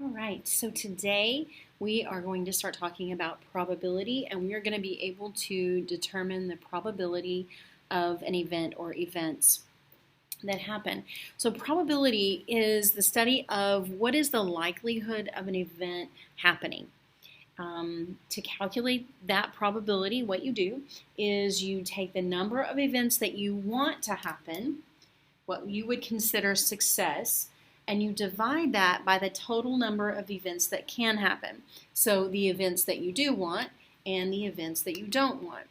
All right, so today we are going to start talking about probability, and we are going to be able to determine the probability of an event or events that happen. So probability is the study of what is the likelihood of an event happening. To calculate that probability, what you do is you take the number of events that you want to happen, what you would consider success, and you divide that by the total number of events that can happen. So the events that you do want and the events that you don't want.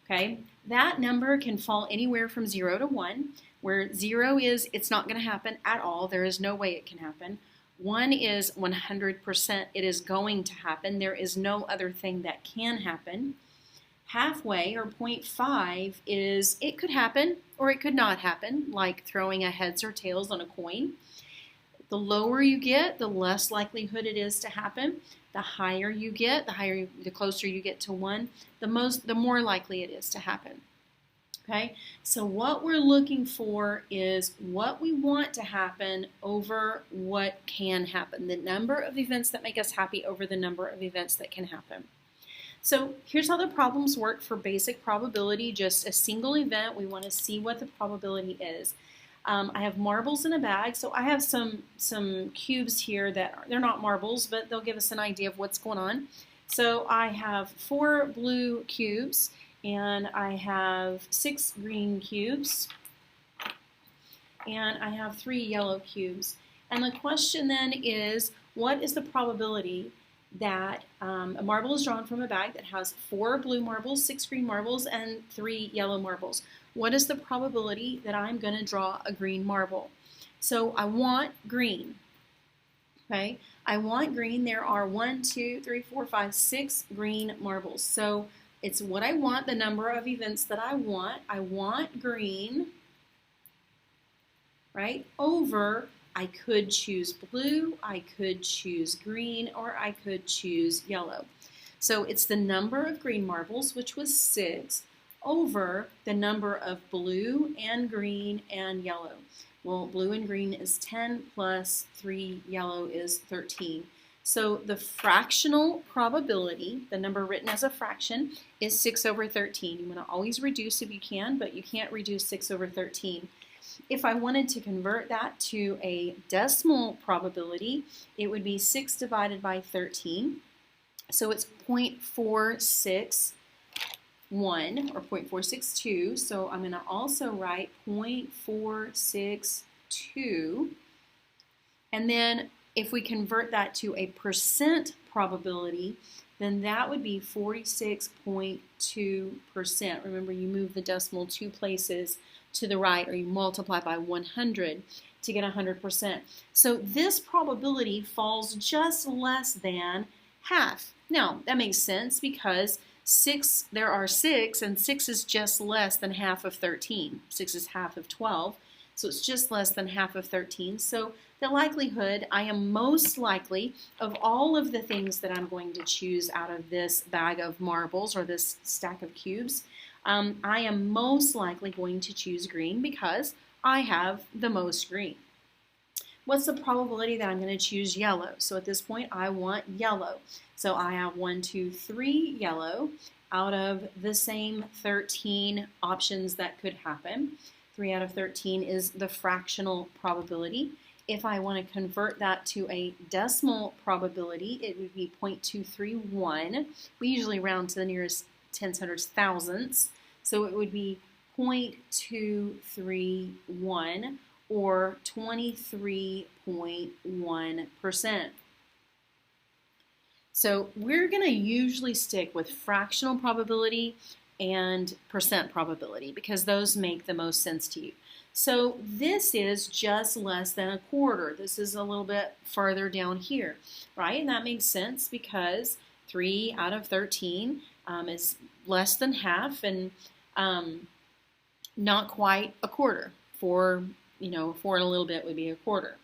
Okay, that number can fall anywhere from 0 to 1, where 0 is it's not going to happen at all. There is no way it can happen. 1 is 100% it is going to happen. There is no other thing that can happen. Halfway, or 0.5, is it could happen or it could not happen, like throwing a heads or tails on a coin. The lower you get, the less likelihood it is to happen. The higher you get, the closer you get to 1, the more likely it is to happen. Okay, so what we're looking for is what we want to happen over what can happen. The number of events that make us happy over the number of events that can happen. So here's how the problems work for basic probability, just a single event. We want to see what the probability is. I have marbles in a bag, so I have some cubes here that they're not marbles, but they'll give us an idea of what's going on. So I have 4 blue cubes, and I have 6 green cubes, and I have 3 yellow cubes. And the question then is, what is the probability that a marble is drawn from a bag that has 4 blue marbles, 6 green marbles, and 3 yellow marbles? What is the probability that I'm going to draw a green marble? So I want green. Okay, I want green. There are 1, 2, 3, 4, 5, 6 green marbles. So it's what I want, the number of events that I want. I want green, right, over I could choose blue, I could choose green, or I could choose yellow. So it's the number of green marbles, which was 6, over the number of blue and green and yellow. Well, blue and green is 10 plus 3 yellow is 13. So the fractional probability, the number written as a fraction, is 6 over 13. You want to always reduce if you can, but you can't reduce 6 over 13. If I wanted to convert that to a decimal probability, it would be 6 divided by 13. So it's 0.461 or 0.462. So I'm going to also write 0.462. And then if we convert that to a percent probability, then that would be 46.2%. Remember, you move the decimal 2 places to the right, or you multiply by 100 to get 100%. So this probability falls just less than half. Now, that makes sense because there are 6, and 6 is just less than half of 13. 6 is half of 12, so it's just less than half of 13. So the likelihood, I am most likely, of all of the things that I'm going to choose out of this bag of marbles or this stack of cubes, I am most likely going to choose green because I have the most green. What's the probability that I'm going to choose yellow? So at this point, I want yellow. So I have 1, 2, 3 yellow out of the same 13 options that could happen. 3 out of 13 is the fractional probability. If I want to convert that to a decimal probability, it would be 0.231. We usually round to the nearest tens, hundreds, thousandths. So it would be 0.231 or 23.1%. So we're going to usually stick with fractional probability and percent probability because those make the most sense to you. So this is just less than a quarter. This is a little bit further down here, right? And that makes sense because 3 out of 13 is less than half and not quite a quarter. 4 and a little bit would be a quarter.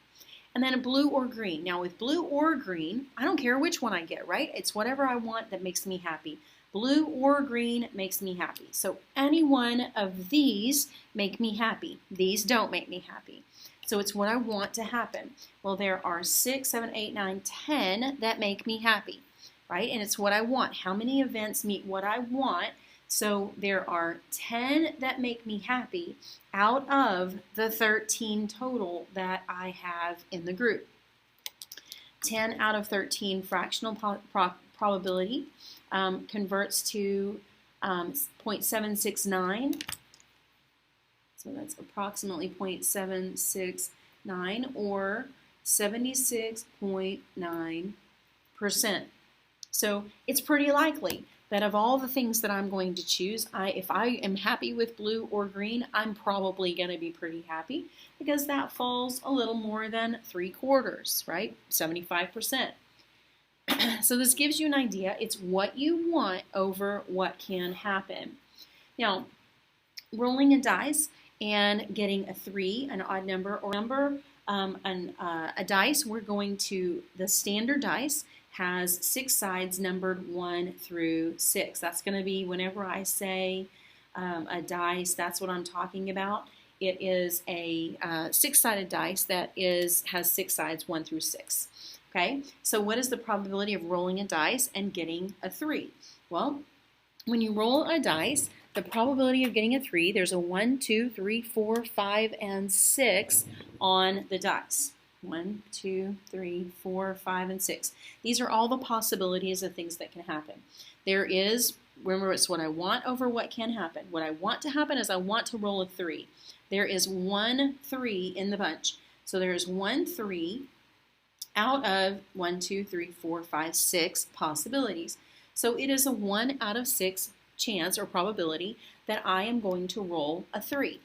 And then a blue or green. Now with blue or green, I don't care which one I get, right? It's whatever I want that makes me happy. Blue or green makes me happy. So any one of these make me happy. These don't make me happy. So it's what I want to happen. Well, there are 6, 7, 8, 9, 10 that make me happy, right? And it's what I want. How many events meet what I want? So there are 10 that make me happy out of the 13 total that I have in the group. 10 out of 13 fractional probability converts to 0.769. So that's approximately 0.769 or 76.9%. So it's pretty likely that of all the things that I'm going to choose, if I am happy with blue or green, I'm probably going to be pretty happy because that falls a little more than 3/4, right? 75%. So this gives you an idea. It's what you want over what can happen. Now, rolling a dice and getting a 3, an odd number, or a dice, we're going to, the standard dice has 6 sides numbered 1 through 6. That's going to be whenever I say a dice, that's what I'm talking about. It is a 6-sided dice that has 6 sides 1 through 6. Okay, so what is the probability of rolling a dice and getting a 3? Well, when you roll a dice, the probability of getting a 3, there's a 1, 2, 3, 4, 5, and 6 on the dice. 1, 2, 3, 4, 5, and 6. These are all the possibilities of things that can happen. There is, remember, it's what I want over what can happen. What I want to happen is I want to roll a 3. There is 1 3 in the bunch. So there is 1 3 out of 1, 2, 3, 4, 5, 6 possibilities. So it is a 1 out of 6 chance or probability that I am going to roll a 3.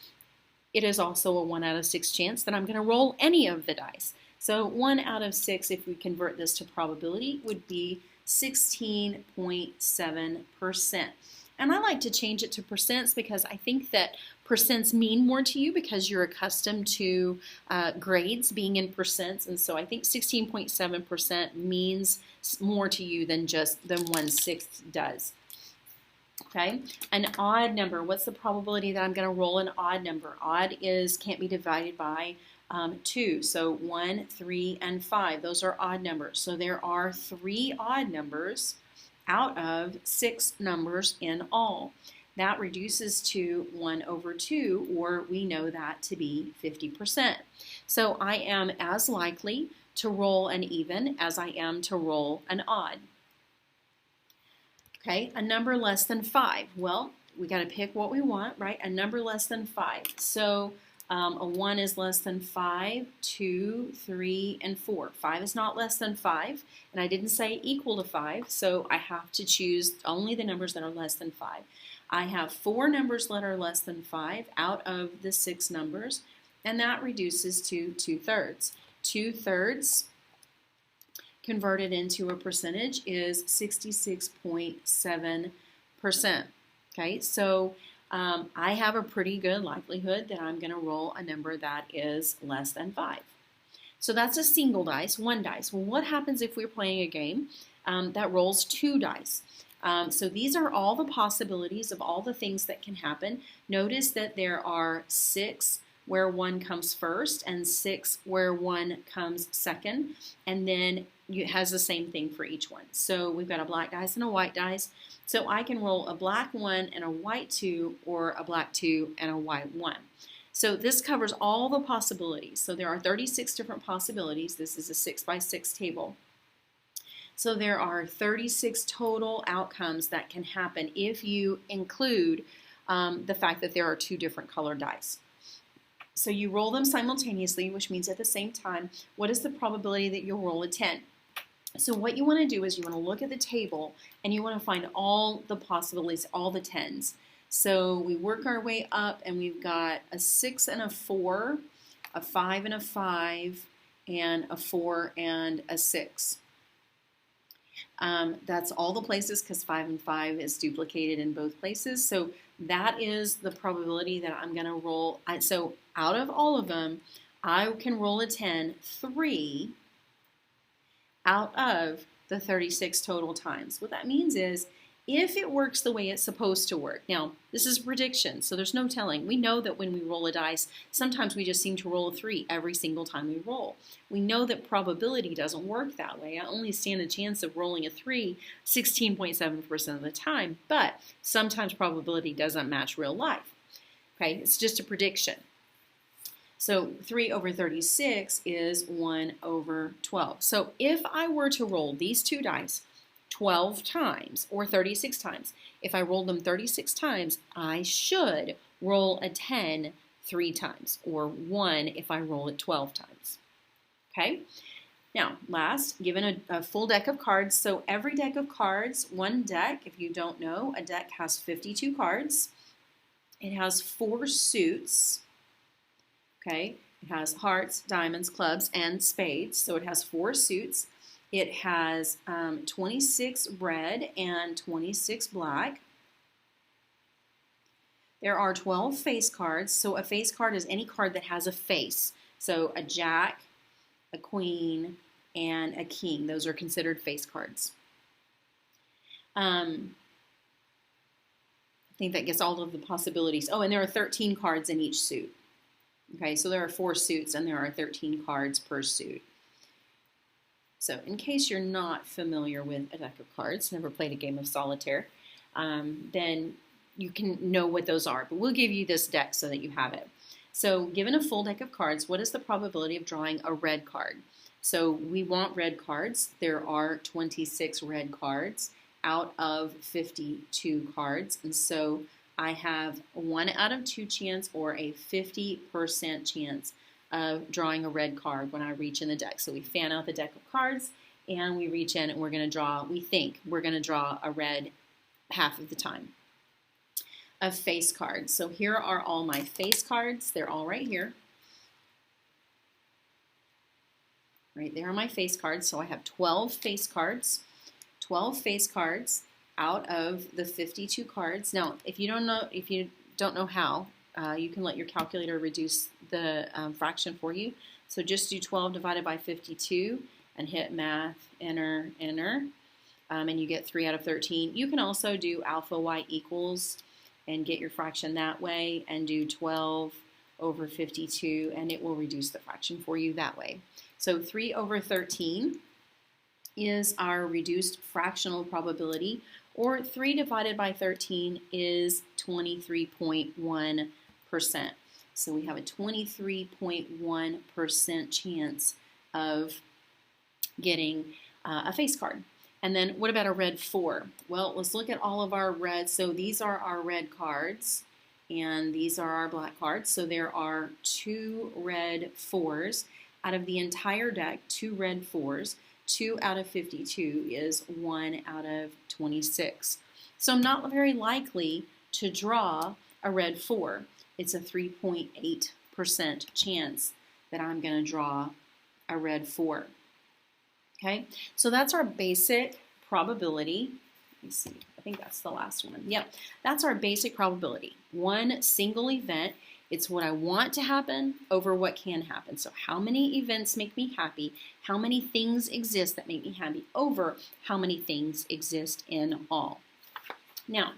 It is also a 1 out of 6 chance that I'm going to roll any of the dice. So 1 out of 6, if we convert this to probability, would be 16.7%. And I like to change it to percents because I think that percents mean more to you because you're accustomed to grades being in percents. And so I think 16.7% means more to you than 1/6 does. Okay, an odd number. What's the probability that I'm going to roll an odd number? Odd can't be divided by 2. So 1, 3, and 5. Those are odd numbers. So there are 3 odd numbers out of 6 numbers in all. That reduces to 1/2, or we know that to be 50%. So I am as likely to roll an even as I am to roll an odd. Okay, a number less than 5. Well, we got to pick what we want, right? A number less than 5. So a 1 is less than 5, 2, 3, and 4. 5 is not less than 5, and I didn't say equal to 5, so I have to choose only the numbers that are less than 5. I have 4 numbers that are less than 5 out of the 6 numbers, and that reduces to 2/3. 2/3 converted into a percentage is 66.7%. Okay, so I have a pretty good likelihood that I'm going to roll a number that is less than 5. So that's a single dice, 1 dice. Well, what happens if we're playing a game that rolls 2 dice? So these are all the possibilities of all the things that can happen. Notice that there are 6 where 1 comes first and 6 where 1 comes second, and then it has the same thing for each one. So we've got a black dice and a white dice. So I can roll a black 1 and a white 2, or a black 2 and a white 1. So this covers all the possibilities. So there are 36 different possibilities. This is a 6x6 table. So there are 36 total outcomes that can happen if you include the fact that there are 2 different colored dice. So you roll them simultaneously, which means at the same time. What is the probability that you'll roll a 10? So what you want to do is you want to look at the table and you want to find all the possibilities, all the 10s. So we work our way up and we've got a 6 and a 4, a 5 and a 5, and a 4 and a 6. That's all the places because 5 and 5 is duplicated in both places. So that is the probability that I'm going to roll. So out of all of them, I can roll a 10 3 out of the 36 total times. What that means is if it works the way it's supposed to work. Now, this is a prediction, so there's no telling. We know that when we roll a dice, sometimes we just seem to roll a 3 every single time we roll. We know that probability doesn't work that way. I only stand a chance of rolling a 3 16.7% of the time, but sometimes probability doesn't match real life. Okay, it's just a prediction. So 3 over 36 is 1 over 12. So if I were to roll these two dice 12 times or 36 times, if I rolled them 36 times, I should roll a 10 3 times, or 1 if I roll it 12 times. Okay? Now, last, given a full deck of cards, so every deck of cards, one deck, if you don't know, a deck has 52 cards. It has 4 suits. Okay, it has hearts, diamonds, clubs, and spades. So it has 4 suits. It has 26 red and 26 black. There are 12 face cards. So a face card is any card that has a face. So a jack, a queen, and a king. Those are considered face cards. I think that gets all of the possibilities. Oh, and there are 13 cards in each suit. Okay, so there are 4 suits and there are 13 cards per suit. So in case you're not familiar with a deck of cards, never played a game of solitaire, then you can know what those are. But we'll give you this deck so that you have it. So given a full deck of cards, what is the probability of drawing a red card? So we want red cards. There are 26 red cards out of 52 cards. And so I have 1 out of 2 chance, or a 50% chance of drawing a red card when I reach in the deck. So we fan out the deck of cards and we reach in and we're going to draw, we think we're going to draw a red half of the time. Of face cards. So here are all my face cards. They're all right here. Right there are my face cards. So I have 12 face cards. 12 face cards out of the 52 cards. Now, if you don't know how, you can let your calculator reduce the fraction for you. So just do 12 divided by 52 and hit math, enter, enter, and you get 3 out of 13. You can also do alpha y equals and get your fraction that way, and do 12 over 52, and it will reduce the fraction for you that way. So 3 over 13 is our reduced fractional probability, or 3 divided by 13 is 23.1%. So we have a 23.1% chance of getting a face card. And then what about a red 4? Well, let's look at all of our reds. So these are our red cards, and these are our black cards. So there are 2 red 4s. Out of the entire deck, 2 red 4s. 2 out of 52 is 1 out of 26. So I'm not very likely to draw a red 4. It's a 3.8% chance that I'm going to draw a red 4. Okay, so that's our basic probability. Let me see, I think that's the last one. Yep, that's our basic probability. One single event. It's what I want to happen over what can happen. So how many events make me happy? How many things exist that make me happy over how many things exist in all? Now,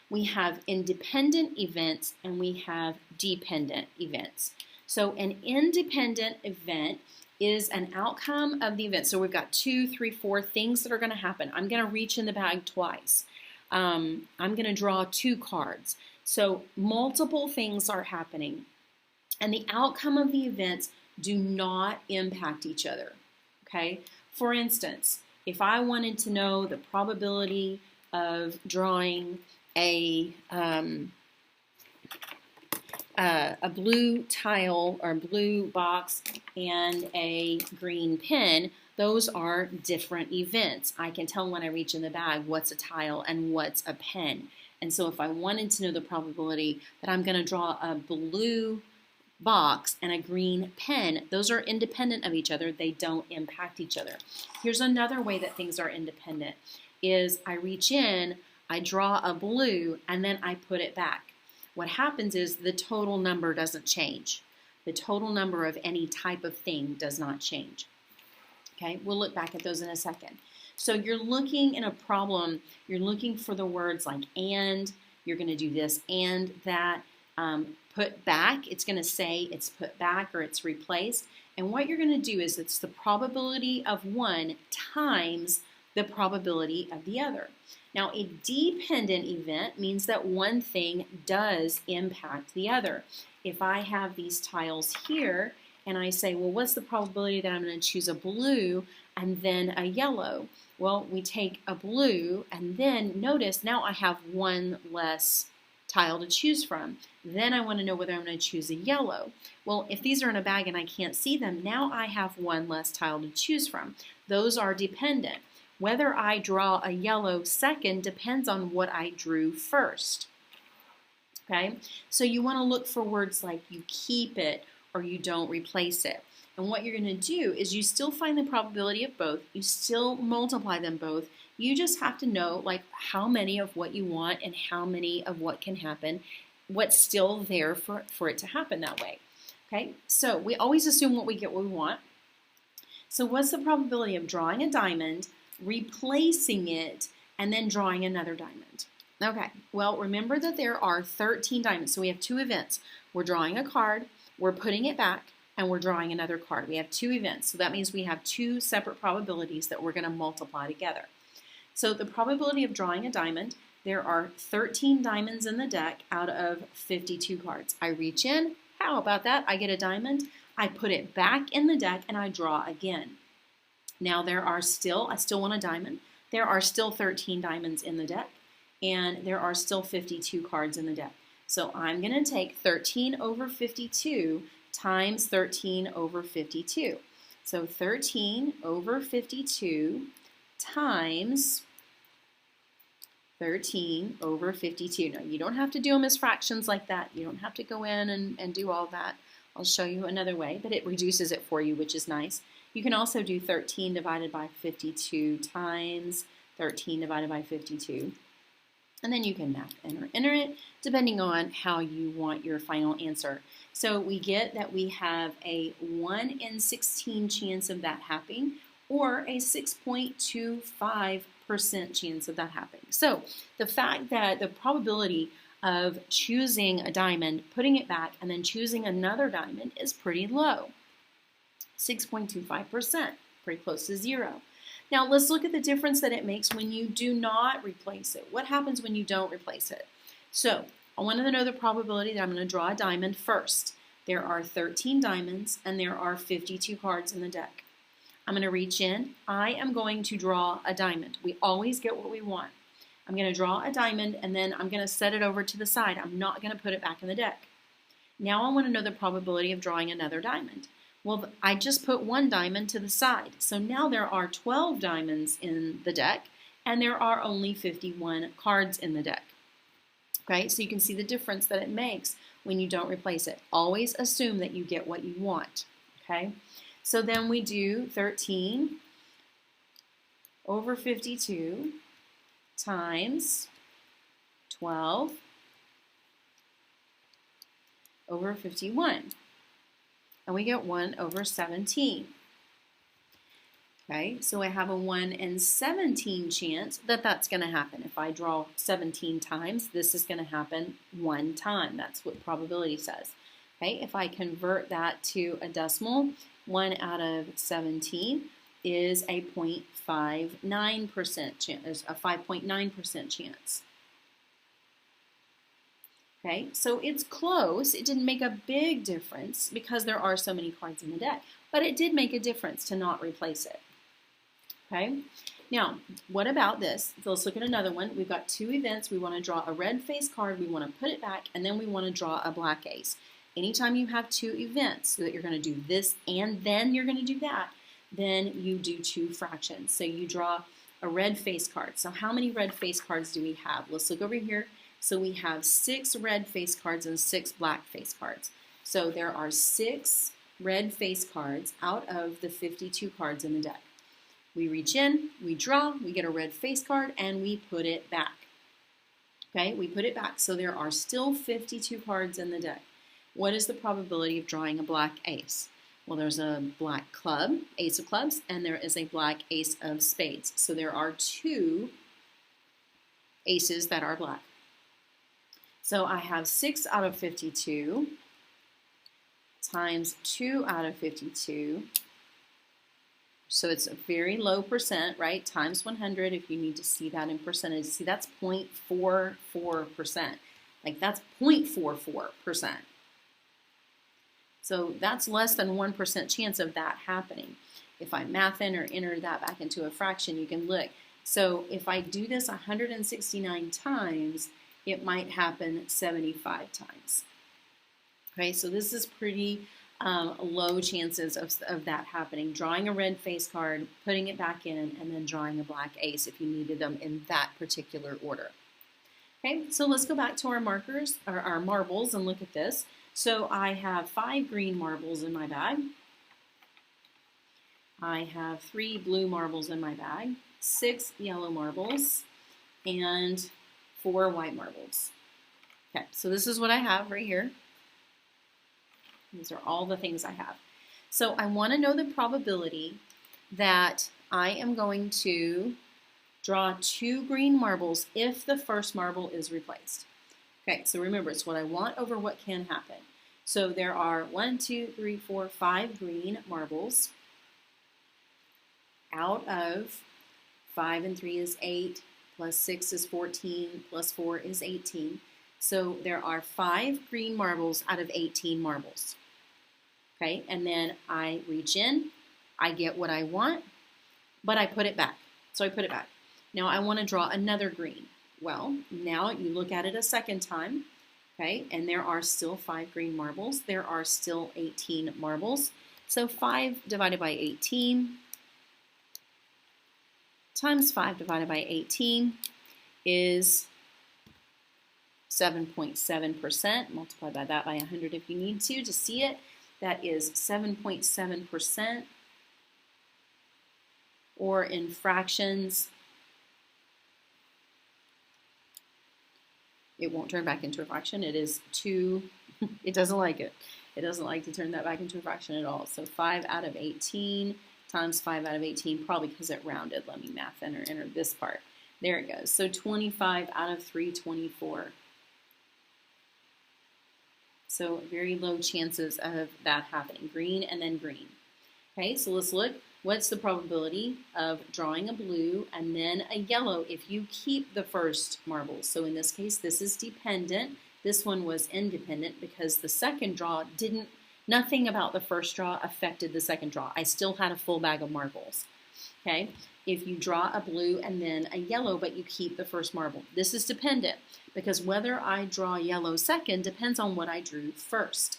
we have independent events and we have dependent events. So an independent event is an outcome of the event. So we've got 2, 3, 4 things that are going to happen. I'm going to reach in the bag twice. I'm going to draw 2 cards. So multiple things are happening, and the outcome of the events do not impact each other. Okay? For instance, if I wanted to know the probability of drawing a blue tile or blue box and a green pen, those are different events. I can tell when I reach in the bag what's a tile and what's a pen. And so if I wanted to know the probability that I'm going to draw a blue box and a green pen, those are independent of each other. They don't impact each other. Here's another way that things are independent is I reach in, I draw a blue, and then I put it back. What happens is the total number doesn't change. The total number of any type of thing does not change. Okay, we'll look back at those in a second. So you're looking in a problem, you're looking for the words like and, you're going to do this and that. Put back, it's going to say it's put back or it's replaced. And what you're going to do is it's the probability of one times the probability of the other. Now, a dependent event means that one thing does impact the other. If I have these tiles here and I say, well, what's the probability that I'm going to choose a blue and then a yellow? Well, we take a blue and then notice now I have one less tile to choose from. Then I want to know whether I'm going to choose a yellow. Well, if these are in a bag and I can't see them, now I have one less tile to choose from. Those are dependent. Whether I draw a yellow second depends on what I drew first. Okay, so you want to look for words like you keep it or you don't replace it. And what you're going to do is you still find the probability of both. You still multiply them both. You just have to know like how many of what you want and how many of what can happen, what's still there for it to happen that way. Okay, so we always assume what we get what we want. So what's the probability of drawing a diamond, replacing it, and then drawing another diamond? Okay, well, remember that there are 13 diamonds. So we have two events. We're drawing a card, we're putting it back, and we're drawing another card. We have two events. So that means we have two separate probabilities that we're going to multiply together. So the probability of drawing a diamond, there are 13 diamonds in the deck out of 52 cards. I reach in. How about that? I get a diamond. I put it back in the deck and I draw again. Now I still want a diamond. There are still 13 diamonds in the deck and there are still 52 cards in the deck. So I'm going to take 13 over 52 times 13 over 52. So 13 over 52 times 13 over 52. Now, you don't have to do them as fractions like that. You don't have to go in and do all that. I'll show you another way, but it reduces it for you, which is nice. You can also do 13 divided by 52 times 13 divided by 52. And then you can math enter it, depending on how you want your final answer. So we get that we have a 1 in 16 chance of that happening, or a 6.25% chance of that happening. So the fact that the probability of choosing a diamond, putting it back, and then choosing another diamond is pretty low. 6.25%, pretty close to zero. Now let's look at the difference that it makes when you do not replace it. What happens when you don't replace it? So I want to know the probability that I'm going to draw a diamond first. There are 13 diamonds and there are 52 cards in the deck. I'm going to reach in. I am going to draw a diamond. We always get what we want. I'm going to draw a diamond and then I'm going to set it over to the side. I'm not going to put it back in the deck. Now I want to know the probability of drawing another diamond. Well, I just put one diamond to the side. So now there are 12 diamonds in the deck and there are only 51 cards in the deck. Okay, so you can see the difference that it makes when you don't replace it. Always assume that you get what you want. Okay, so then we do 13 over 52 times 12 over 51. And we get 1 over 17. Okay, so I have a 1 in 17 chance that that's going to happen. If I draw 17 times, this is going to happen one time. That's what probability says. Okay, if I convert that to a decimal, 1 out of 17 is a 0.59% chance, a 5.9% chance. Okay, so it's close. It didn't make a big difference because there are so many cards in the deck, but it did make a difference to not replace it. Okay, now what about this? So let's look at another one. We've got two events. We want to draw a red face card, we want to put it back, and then we want to draw a black ace. Anytime you have two events, so that you're going to do this and then you're going to do that, then you do two fractions. So you draw a red face card. So how many red face cards do we have? Let's look over here. So we have 6 red face cards and 6 black face cards. So there are 6 red face cards out of the 52 cards in the deck. We reach in, we draw, we get a red face card, and we put it back. Okay, we put it back. So there are still 52 cards in the deck. What is the probability of drawing a black ace? Well, there's a black club, ace of clubs, and there is a black ace of spades. So there are 2 aces that are black. So I have 6 out of 52 times 2 out of 52. So it's a very low percent, right? Times 100 if you need to see that in percentage. See, that's 0.44%. Like that's 0.44%. So that's less than 1% chance of that happening. If I math in or enter that back into a fraction, you can look. So if I do this 169 times, it might happen 75 times. Okay, so this is pretty low chances of that happening. Drawing a red face card, putting it back in, and then drawing a black ace if you needed them in that particular order. Okay, so let's go back to our markers, or our marbles, and look at this. So I have 5 green marbles in my bag. I have 3 blue marbles in my bag, 6 yellow marbles, and 4 white marbles. Okay, so this is what I have right here. These are all the things I have. So I want to know the probability that I am going to draw 2 green marbles if the first marble is replaced. Okay, so remember, it's what I want over what can happen. So there are 1, 2, 3, 4, 5 green marbles out of 5 and 3 is 8, plus 6 is 14, plus 4 is 18. So there are 5 green marbles out of 18 marbles. Okay, and then I reach in, I get what I want, but I put it back. So I put it back. Now I want to draw another green. Well, now you look at it a second time, okay, and there are still 5 green marbles. There are still 18 marbles. So 5 divided by 18 times 5 divided by 18 is 7.7%. Multiply by that by 100 if you need to see it. That is 7.7%, or in fractions, it won't turn back into a fraction. It is 2, it doesn't like it. It doesn't like to turn that back into a fraction at all. So 5 out of 18 times 5 out of 18, probably because it rounded. Let me math enter this part. There it goes. So 25 out of 324. So very low chances of that happening. Green and then green. Okay, so let's look. What's the probability of drawing a blue and then a yellow if you keep the first marble? So in this case, this is dependent. This one was independent because the second draw nothing about the first draw affected the second draw. I still had a full bag of marbles. Okay, if you draw a blue and then a yellow, but you keep the first marble, this is dependent because whether I draw yellow second depends on what I drew first.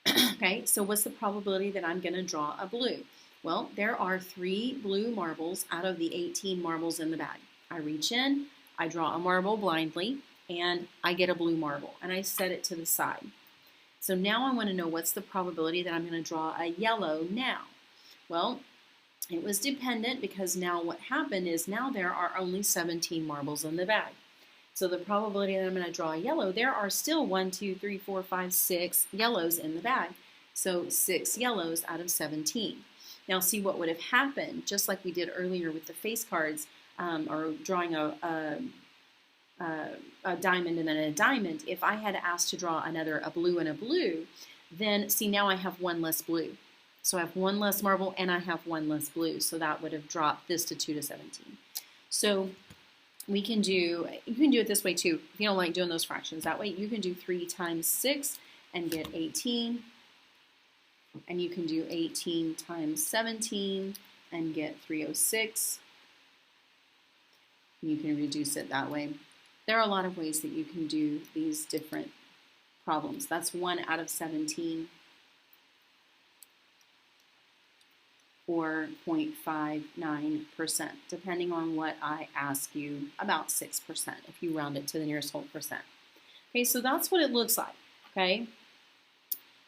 Okay, so what's the probability that I'm going to draw a blue? Well, there are 3 blue marbles out of the 18 marbles in the bag. I reach in, I draw a marble blindly, and I get a blue marble, and I set it to the side. So now I want to know what's the probability that I'm going to draw a yellow now. Well, it was dependent because now what happened is now there are only 17 marbles in the bag. So the probability that I'm going to draw a yellow, there are still 1, 2, 3, 4, 5, 6 yellows in the bag. So 6 yellows out of 17. Now see what would have happened, just like we did earlier with the face cards, or drawing a diamond and then a diamond. If I had asked to draw a blue and a blue, then see now I have 1 less blue. So I have 1 less marble and I have 1 less blue. So that would have dropped this to 2 to 17. So you can do it this way too, if you don't like doing those fractions. That way you can do 3 times 6 and get 18. And you can do 18 times 17 and get 306. You can reduce it that way. There are a lot of ways that you can do these different problems. That's 1 out of 17. Or 0.59%, depending on what I ask you, about 6% if you round it to the nearest whole percent. Okay, so that's what it looks like, okay?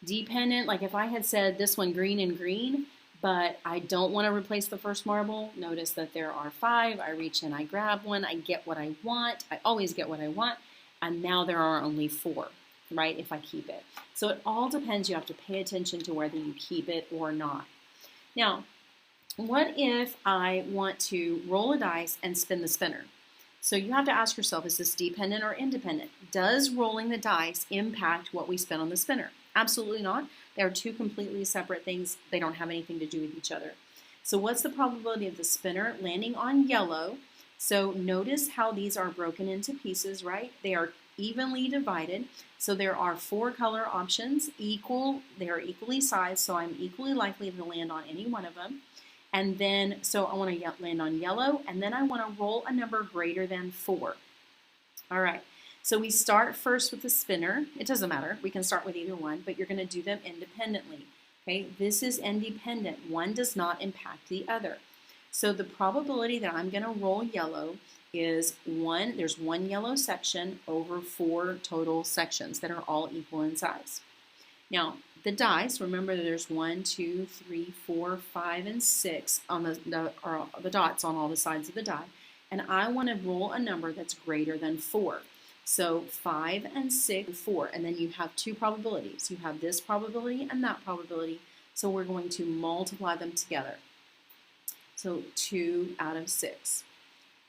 Dependent, like if I had said this one green and green, but I don't want to replace the first marble, notice that there are 5. I reach in, I grab one, I get what I want. I always get what I want, and now there are only 4. right, if I keep it. So it all depends. You have to pay attention to whether you keep it or not. Now, what if I want to roll a dice and spin the spinner? So you have to ask yourself, is this dependent or independent? Does rolling the dice impact what we spin on the spinner? Absolutely not. They are two completely separate things. They don't have anything to do with each other. So what's the probability of the spinner landing on yellow? So notice how these are broken into pieces, right? They are evenly divided. So there are 4 color options, they are equally sized, so I'm equally likely to land on any one of them. And then, so I want to land on yellow, and then I want to roll a number greater than 4. All right, so we start first with the spinner. It doesn't matter, we can start with either one, but you're going to do them independently. Okay, this is independent. One does not impact the other. So the probability that I'm going to roll yellow is 1, there's 1 yellow section over 4 total sections that are all equal in size. Now, the dice, remember there's 1, 2, 3, 4, 5, and 6 on the dots on all the sides of the die, and I want to roll a number that's greater than 4. So 5 and 6, 4, and then you have 2 probabilities. You have this probability and that probability, so we're going to multiply them together. So 2 out of 6.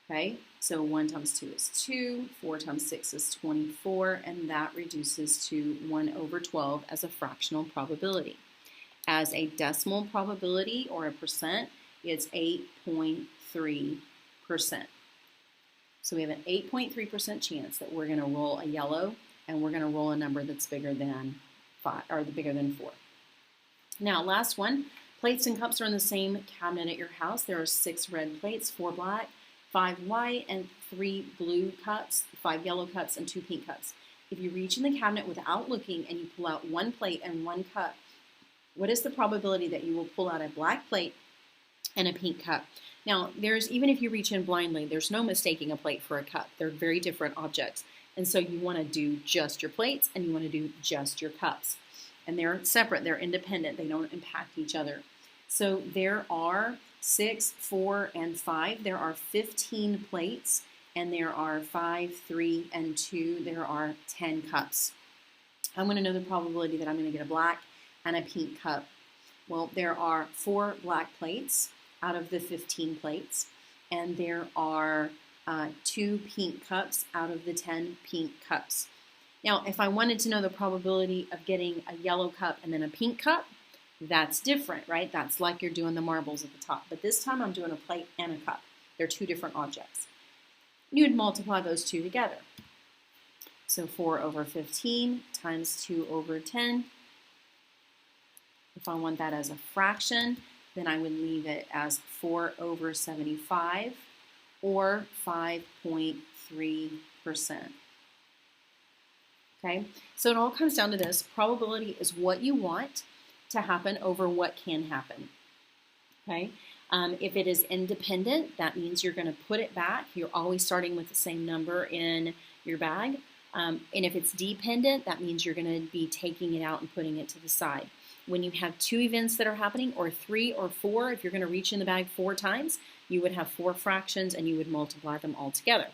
Okay, so 1 times 2 is 2, 4 times 6 is 24, and that reduces to 1 over 12 as a fractional probability. As a decimal probability or a percent, it's 8.3%. So we have an 8.3% chance that we're going to roll a yellow, and we're going to roll a number that's bigger than 5 or bigger than 4. Now, last one. Plates and cups are in the same cabinet at your house. There are 6 red plates, 4 black, 5 white, and 3 blue cups, 5 yellow cups, and 2 pink cups. If you reach in the cabinet without looking and you pull out 1 plate and 1 cup, what is the probability that you will pull out a black plate and a pink cup? Now, even if you reach in blindly, there's no mistaking a plate for a cup. They're very different objects. And so you want to do just your plates and you want to do just your cups. And they're separate, they're independent, they don't impact each other. So there are 6, 4, and 5. There are 15 plates, and there are 5, 3, and 2. There are 10 cups. I'm going to know the probability that I'm going to get a black and a pink cup. Well, there are 4 black plates out of the 15 plates, and there are 2 pink cups out of the 10 pink cups. Now, if I wanted to know the probability of getting a yellow cup and then a pink cup, that's different, right? That's like you're doing the marbles at the top. But this time I'm doing a plate and a cup. They're 2 different objects. You would multiply those 2 together. So 4 over 15 times 2 over 10. If I want that as a fraction, then I would leave it as 4 over 75 or 5.3%. Okay, so it all comes down to this. Probability is what you want to happen over what can happen. Okay, if it is independent, that means you're going to put it back. You're always starting with the same number in your bag. And if it's dependent, that means you're going to be taking it out and putting it to the side. When you have 2 events that are happening, or 3 or 4, if you're going to reach in the bag 4 times, you would have 4 fractions and you would multiply them all together.